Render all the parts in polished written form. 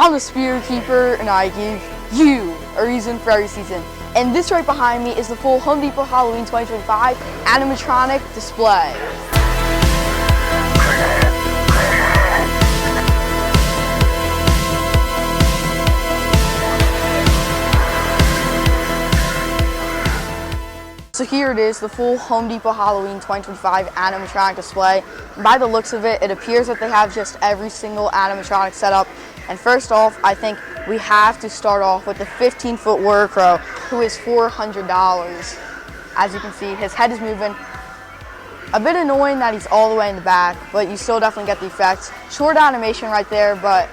I'm the Spirit Keeper, and I give you a reason for every season. And this right behind me is the full Home Depot Halloween 2025 animatronic display. So here it is, the full Home Depot Halloween 2025 animatronic display. And by the looks of it, it appears that they have just every single animatronic set up. And first off, I think we have to start off with the 15-foot Warrior Crow, who is $400. As you can see, his head is moving. A bit annoying that he's all the way in the back, but you still definitely get the effect. Short animation right there, but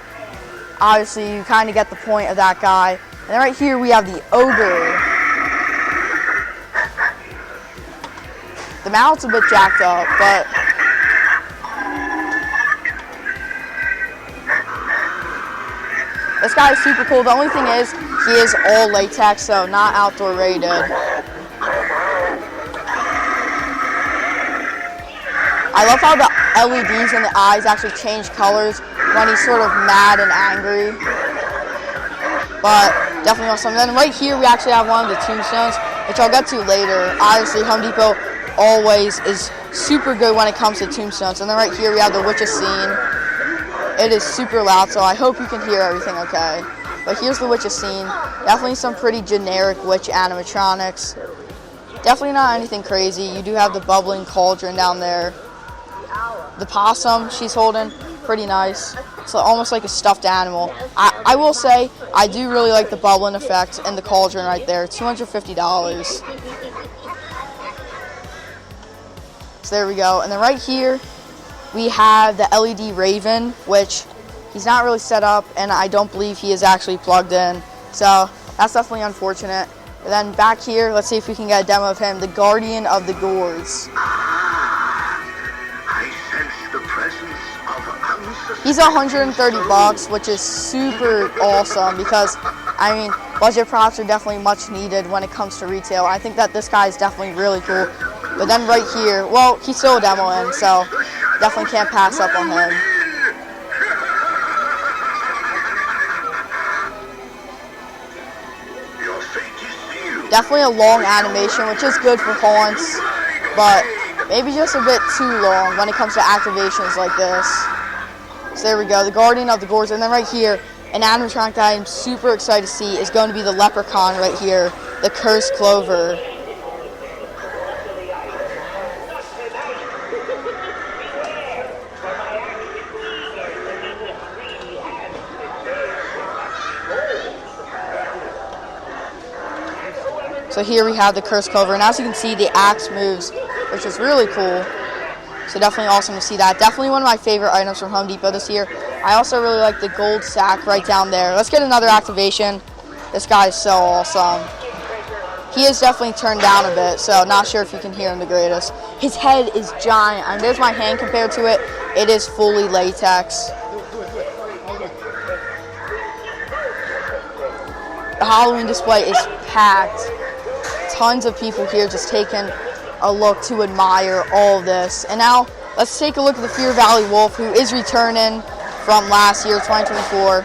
obviously you kind of get the point of that guy. And then right here we have the Ogre. The mouth's a bit jacked up, but this guy is super cool. The only thing is, he is all latex, so not outdoor rated. I love how the LEDs in the eyes actually change colors when he's sort of mad and angry. But definitely awesome. Then right here we actually have one of the tombstones, which I'll get to later. Obviously, Home Depot always is super good when it comes to tombstones. And then right here we have the Witch's Scene. It is super loud, so I hope you can hear everything okay. But here's the Witch's Scene. Definitely some pretty generic witch animatronics. Definitely not anything crazy. You do have the bubbling cauldron down there. The possum she's holding, pretty nice. It's almost like a stuffed animal. I will say, I do really like the bubbling effect and the cauldron right there. $250. So there we go. And then right here, we have the LED Raven, which he's not really set up, and I don't believe he is actually plugged in. So that's definitely unfortunate. And then back here, let's see if we can get a demo of him, the Guardian of the Gourds. I sense the presence of He's $130, which is super awesome because, I mean, budget props are definitely much needed when it comes to retail. I think that this guy is definitely really cool. But then right here, well, he's still a demo in, so definitely can't pass up on him. Definitely a long animation, which is good for haunts, but maybe just a bit too long when it comes to activations like this. So there we go, the Guardian of the Gourds. And then right here, an animatronic that I'm super excited to see is going to be the Leprechaun right here, the Cursed Clover. So here we have the Cursed Clover, and as you can see, the axe moves, which is really cool. So definitely awesome to see that. Definitely one of my favorite items from Home Depot this year. I also really like the gold sack right down there. Let's get another activation. This guy is so awesome. He is definitely turned down a bit, so not sure if you can hear him the greatest. His head is giant. I mean, there's my hand compared to it. It is fully latex. The Halloween display is packed. Tons of people here just taking a look to admire all of this. And now let's take a look at the Fear Valley Wolf, who is returning from last year, 2024.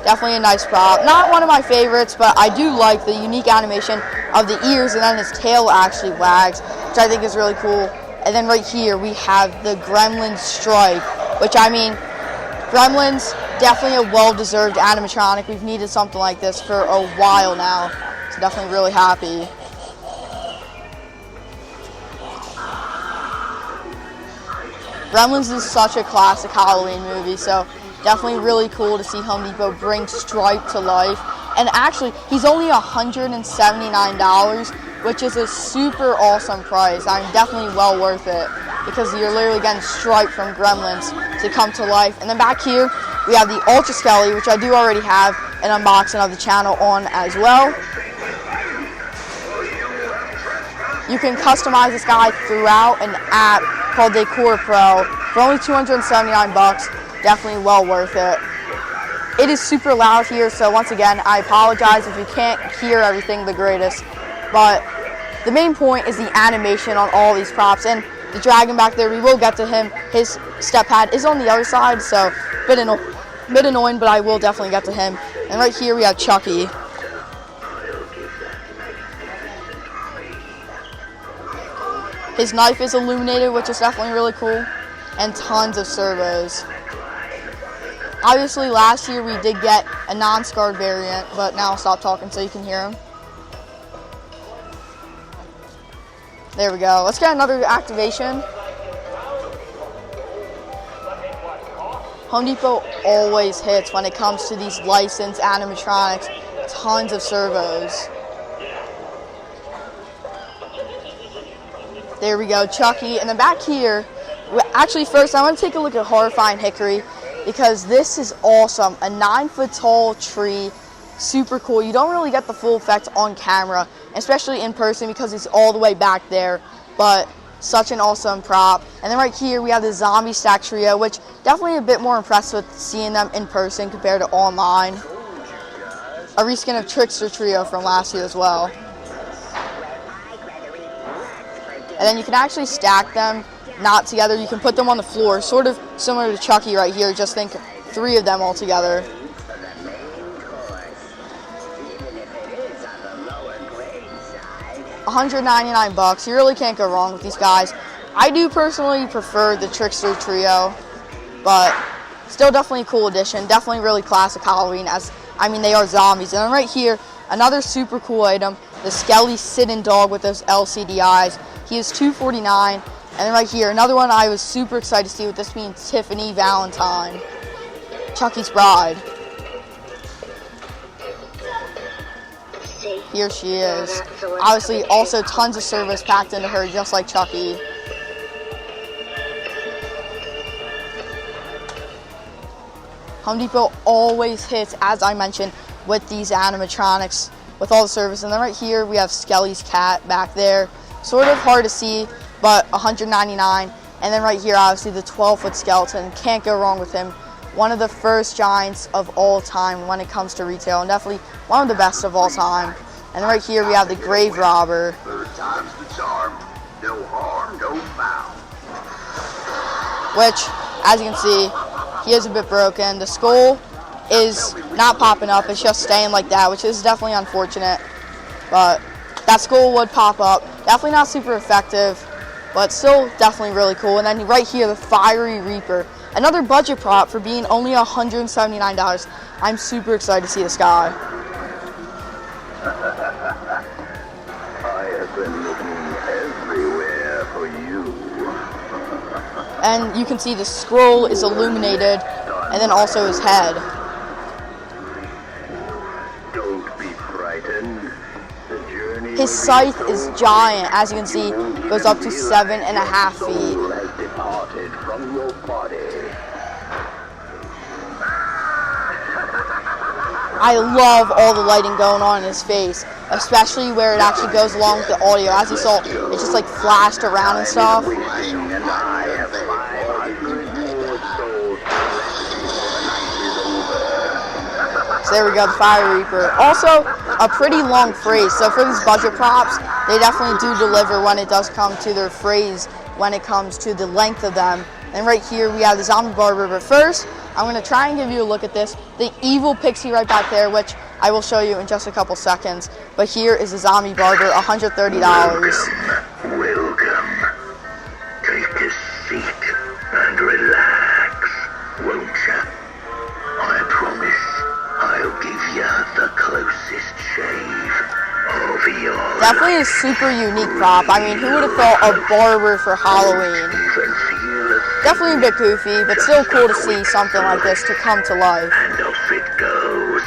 Definitely a nice prop. Not one of my favorites, but I do like the unique animation of the ears, and then his tail actually wags, which I think is really cool. And then right here we have the Gremlin Stripe, which, I mean, Gremlins, definitely a well-deserved animatronic. We've needed something like this for a while now, so definitely really happy. Gremlins is such a classic Halloween movie, so definitely really cool to see Home Depot bring Stripe to life. And actually, he's only $179, which is a super awesome price. I'm definitely well worth it because you're literally getting Stripe from Gremlins to come to life. And then back here, we have the Ultra Skelly, which I do already have an unboxing of the channel on as well. You can customize this guy throughout an app called Decor Pro for only $279. Definitely well worth it. It is super loud here, so once again, I apologize if you can't hear everything the greatest. But the main point is the animation on all these props. And the dragon back there, we will get to him. His step pad is on the other side, so a bit A bit annoying, but I will definitely get to him. And right here we have Chucky. His knife is illuminated, which is definitely really cool. And tons of servos. Obviously, last year we did get a non-scarred variant, but now I'll stop talking so you can hear him. There we go. Let's get another activation. Home Depot always hits when it comes to these licensed animatronics. Tons of servos. There we go, Chucky. And then back here, actually first I want to take a look at Horrifying Hickory because this is awesome. A 9-foot tall tree, super cool. You don't really get the full effect on camera, especially in person because he's all the way back there, but such an awesome prop. And then right here we have the Zombie Stack Trio, which definitely a bit more impressed with seeing them in person compared to online. A reskin of Trickster Trio from last year as well. And then you can actually stack them, not together. You can put them on the floor, sort of similar to Chucky right here. Just think 3 of them all together. $199. You really can't go wrong with these guys. I do personally prefer the Trickster Trio, but still definitely a cool addition. Definitely really classic Halloween, as I mean they are zombies. And then right here, another super cool item, the Skelly Sit-In Dog with those LCD eyes. He is $249. And then right here, another one I was super excited to see, with this being Tiffany Valentine, Chucky's bride. Here she is. Obviously, also tons of service packed into her, just like Chucky. Home Depot always hits, as I mentioned, with these animatronics, with all the service. And then right here, we have Skelly's cat back there. Sort of hard to see, but $199. And then right here, obviously, the 12-foot skeleton. Can't go wrong with him. One of the first giants of all time when it comes to retail, and definitely one of the best of all time. And then right here, we have the Grave Robber. Third time's the charm. No harm, no foul. Which, as you can see, he is a bit broken. The skull is not popping up. It's just staying like that, which is definitely unfortunate. But that skull would pop up. Definitely not super effective, but still definitely really cool. And then right here, the Fiery Reaper. Another budget prop for being only $179. I'm super excited to see this guy. I have been looking everywhere for you. And you can see the scroll is illuminated, and then also his head. Don't be frightened. The journey His scythe is giant, as you can see, goes up to 7.5 feet. soul has departed from your body. I love all the lighting going on in his face, especially where it actually goes along with the audio. As you saw, it just like flashed around and stuff. And I have 500 more souls So there we go, the Fire Reaper. Also, a pretty long phrase. So for these budget props, they definitely do deliver when it does come to their phrase, when it comes to the length of them. And right here, we have the Zombie Barber. But first, I'm going to try and give you a look at this. The Evil Pixie right back there, which I will show you in just a couple seconds. But here is the Zombie Barber, $130. Welcome. Take a seat and relax, won't ya? I promise I'll give ya the closest shave of your Definitely a super unique prop. I mean, who would have thought a barber for Halloween? even feel a Definitely a bit goofy, but still cool to see something like this to come to life. and off it goes.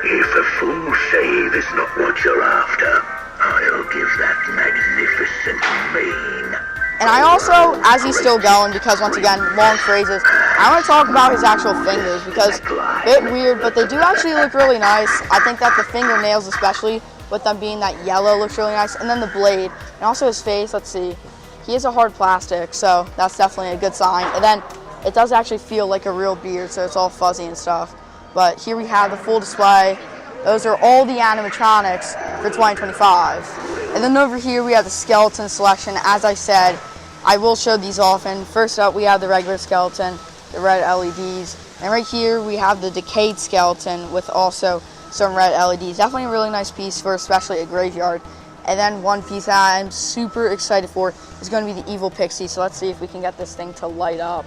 If a full shave is not what you're after, I'll give that magnificent mane. And I also, as he's still going, because once again, long phrases, I want to talk about his actual fingers, because a bit weird, but they do actually look really nice. I think that the fingernails, especially with them being that yellow, looks really nice. And then the blade, and also his face, let's see. He is a hard plastic, so that's definitely a good sign. And then it does actually feel like a real beard, so it's all fuzzy and stuff. But here we have the full display. Those are all the animatronics for 2025. And then over here we have the skeleton selection. As I said, I will show these often. First up, we have the regular skeleton, the red LEDs. And right here we have the decayed skeleton with also some red LEDs. Definitely a really nice piece for especially a graveyard. And then one piece that I'm super excited for is going to be the evil pixie. So let's see if we can get this thing to light up.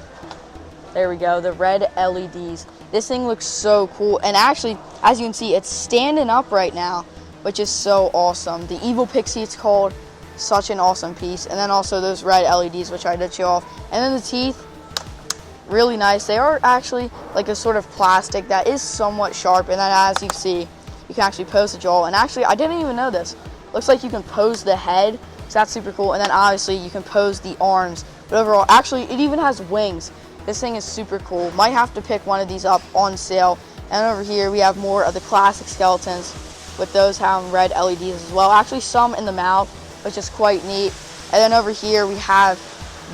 There we go, the red LEDs. This thing looks so cool. And actually, as you can see, it's standing up right now, which is so awesome. The evil pixie, it's called. Such an awesome piece. And then also those red LEDs, which I did show off. And then the teeth, really nice. They are actually like a sort of plastic that is somewhat sharp. And then as you see, you can actually pose the jaw. And actually, I didn't even know this. Looks like you can pose the head, so that's super cool. And then obviously you can pose the arms. But overall, actually, it even has wings. This thing is super cool. Might have to pick one of these up on sale. And over here, we have more of the classic skeletons with those having red LEDs as well. Actually, some in the mouth, which is quite neat. And then over here, we have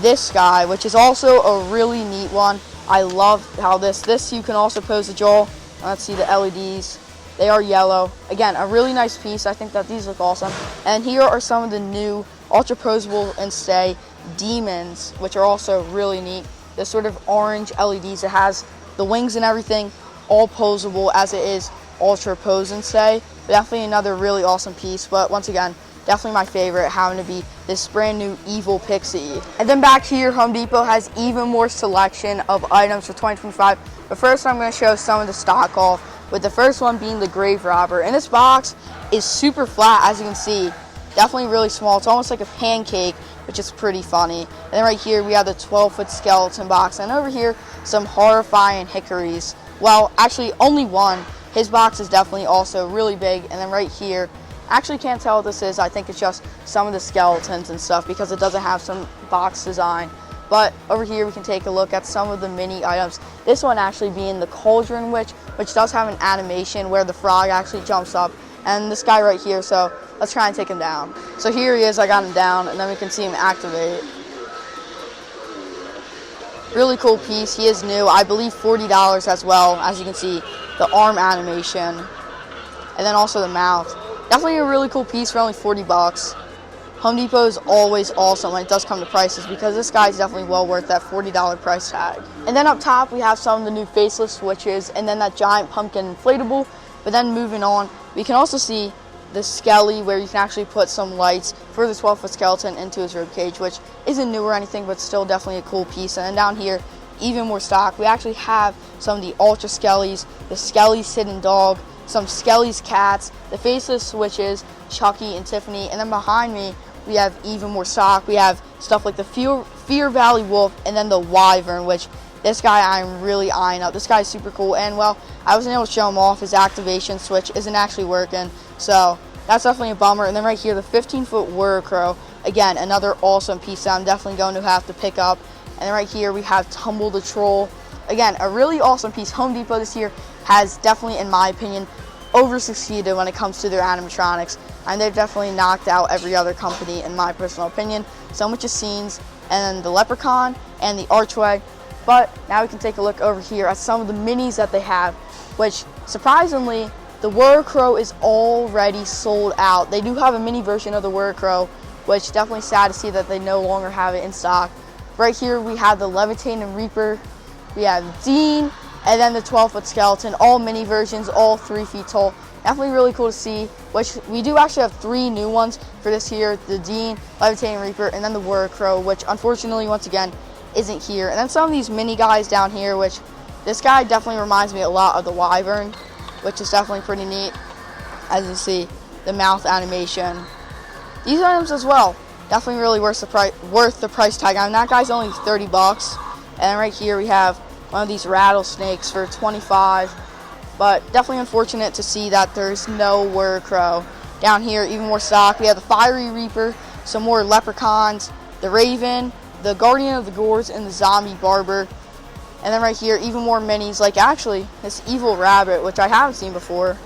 this guy, which is also a really neat one. I love how this you can also pose the jaw. Let's see the LEDs. They are yellow. Again, a really nice piece. I think that these look awesome. And here are some of the new ultra posable and stay demons, which are also really neat. This sort of orange LEDs. It has the wings and everything, all posable as it is ultra pose and stay. But definitely another really awesome piece. But once again, definitely my favorite, having to be this brand new evil pixie. And then back here, Home Depot has even more selection of items for 2025. But first, I'm going to show some of the stock off, with the first one being the grave robber. And this box is super flat, as you can see. Definitely really small. It's almost like a pancake, which is pretty funny. And then right here, we have the 12-foot skeleton box. And over here, some horrifying hickories. Well, actually, only one. His box is definitely also really big. And then right here, actually can't tell what this is. I think it's just some of the skeletons and stuff because it doesn't have some box design. But over here we can take a look at some of the mini items. This one actually being the Cauldron Witch, which does have an animation where the frog actually jumps up. And this guy right here, so let's try and take him down. So here he is, I got him down, and then we can see him activate. Really cool piece. He is new. I believe $40 as well. As you can see, the arm animation. And then also the mouth. Definitely a really cool piece for only 40 bucks. Home Depot is always awesome when it does come to prices because this guy's definitely well worth that $40 price tag. And then up top, we have some of the new faceless switches and then that giant pumpkin inflatable. But then moving on, we can also see the skelly where you can actually put some lights for the 12-foot skeleton into his rib cage, which isn't new or anything, but still definitely a cool piece. And then down here, even more stock. We actually have some of the ultra skellies, the skelly sitting dog, some skellies cats, the faceless switches, Chucky and Tiffany. And then behind me, we have even more stock. We have stuff like the Fear Valley Wolf and then the Wyvern, which this guy I'm really eyeing up. This guy's super cool. And, well, I wasn't able to show him off. His activation switch isn't actually working. So that's definitely a bummer. And then right here, the 15-foot Warrior Crow. Again, another awesome piece that I'm definitely going to have to pick up. And then right here, we have Tumble the Troll. Again, a really awesome piece. Home Depot this year has definitely, in my opinion, over-succeeded when it comes to their animatronics. And they've definitely knocked out every other company, in my personal opinion. So much of scenes, and then the Leprechaun and the Archway. But now we can take a look over here at some of the minis that they have, which surprisingly, the Warrior Crow is already sold out. They do have a mini version of the Warrior Crow, which definitely sad to see that they no longer have it in stock. Right here we have the Levitating Reaper, we have Dean, and then the 12-foot skeleton, all mini versions, all 3 feet tall. Definitely really cool to see, which we do actually have 3 new ones for this here, the Dean, Levitating Reaper, and then the Warrior Crow, which unfortunately, once again, isn't here. And then some of these mini guys down here, which this guy definitely reminds me a lot of the Wyvern, which is definitely pretty neat. As you see, the mouth animation. These items as well, definitely really worth the price tag. I mean, that guy's only 30 bucks. And then right here we have one of these rattlesnakes for 25. But definitely unfortunate to see that there's no Warrior Crow. Down here, even more stock. We have the Fiery Reaper, some more leprechauns, the Raven, the Guardian of the Gourds, and the Zombie Barber. And then right here, even more minis, like actually this Evil Rabbit, which I haven't seen before.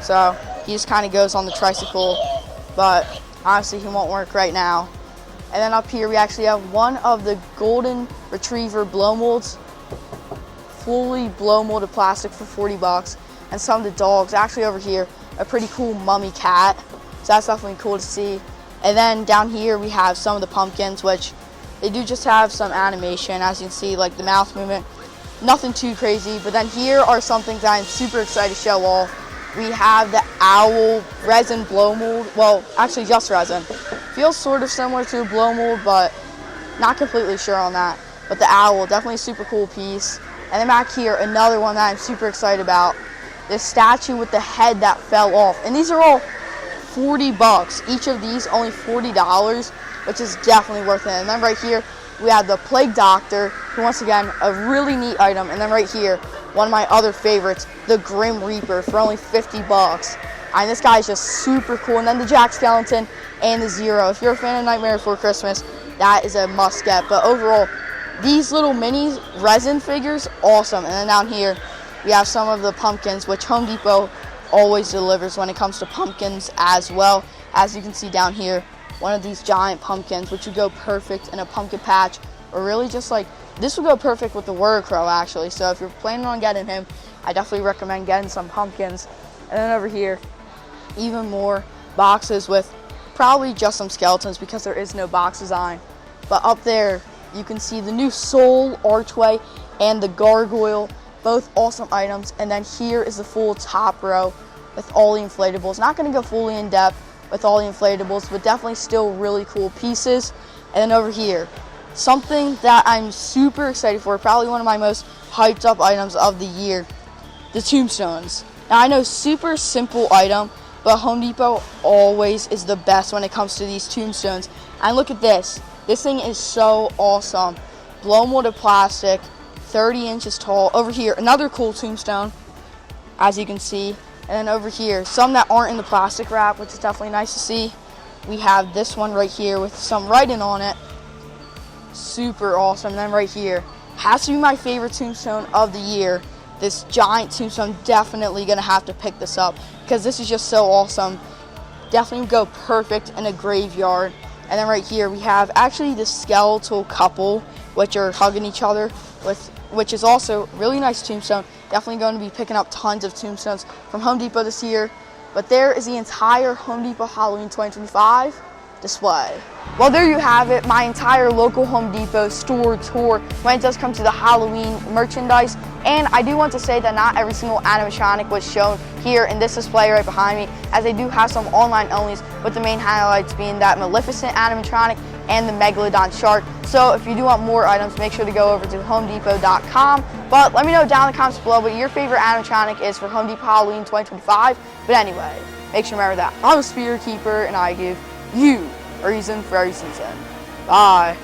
So he just kind of goes on the tricycle, but honestly he won't work right now. And then up here we actually have one of the Golden Retriever blow molds, fully blow molded plastic for 40 bucks. And some of the dogs, actually over here, a pretty cool mummy cat. So that's definitely cool to see. And then down here we have some of the pumpkins, which they do just have some animation, as you can see, like the mouth movement. nothing too crazy. But then here are some things that I'm super excited to show off. We have the owl resin blow mold. Well, actually just resin. Feels sort of similar to a blow mold, but not completely sure on that. But the owl, definitely a super cool piece. And then back here, another one that I'm super excited about. This statue with the head that fell off. And these are all $40. Each of these only $40, which is definitely worth it. And then right here, we have the Plague Doctor, who once again, a really neat item. And then right here, one of my other favorites, the Grim Reaper for only $50. And this guy is just super cool. And then the Jack Skellington and the Zero. If you're a fan of Nightmare Before Christmas, that is a must get. But overall, these little mini resin figures, awesome. And then down here, we have some of the pumpkins, which Home Depot always delivers when it comes to pumpkins as well. As you can see down here, one of these giant pumpkins, which would go perfect in a pumpkin patch, or really just like, this would go perfect with the Word Crow actually. So if you're planning on getting him, I definitely recommend getting some pumpkins. And then over here, even more boxes with probably just some skeletons because there is no box design. But up there, you can see the new Soul Archway and the Gargoyle, both awesome items. And then here is the full top row with all the inflatables. Not going to go fully in depth with all the inflatables, but definitely still really cool pieces. And then over here, something that I'm super excited for, probably one of my most hyped up items of the year, the tombstones. Now I know, super simple item, but Home Depot always is the best when it comes to these tombstones. And look at this. This thing is so awesome. Blow molded plastic, 30 inches tall. Over here, another cool tombstone, as you can see. And then over here, some that aren't in the plastic wrap, which is definitely nice to see. We have this one right here with some writing on it. Super awesome. And then right here, has to be my favorite tombstone of the year. This giant tombstone, definitely gonna have to pick this up because this is just so awesome. Definitely go perfect in a graveyard. And then right here we have actually the skeletal couple, which are hugging each other, which is also really nice tombstone. Definitely going to be picking up tons of tombstones from Home Depot this year. But there is the entire Home Depot Halloween 2025 display. Well, there you have it, my entire local Home Depot store tour when it does come to the Halloween merchandise. And I do want to say that not every single animatronic was shown here in this display right behind me, as they do have some online onlys, with the main highlights being that Maleficent animatronic and the Megalodon shark. So if you do want more items, make sure to go over to homedepot.com. But let me know down in the comments below what your favorite animatronic is for Home Depot Halloween 2025. But anyway, make sure to remember that I'm a Spirit Keeper and I give you a reason for every season. Bye.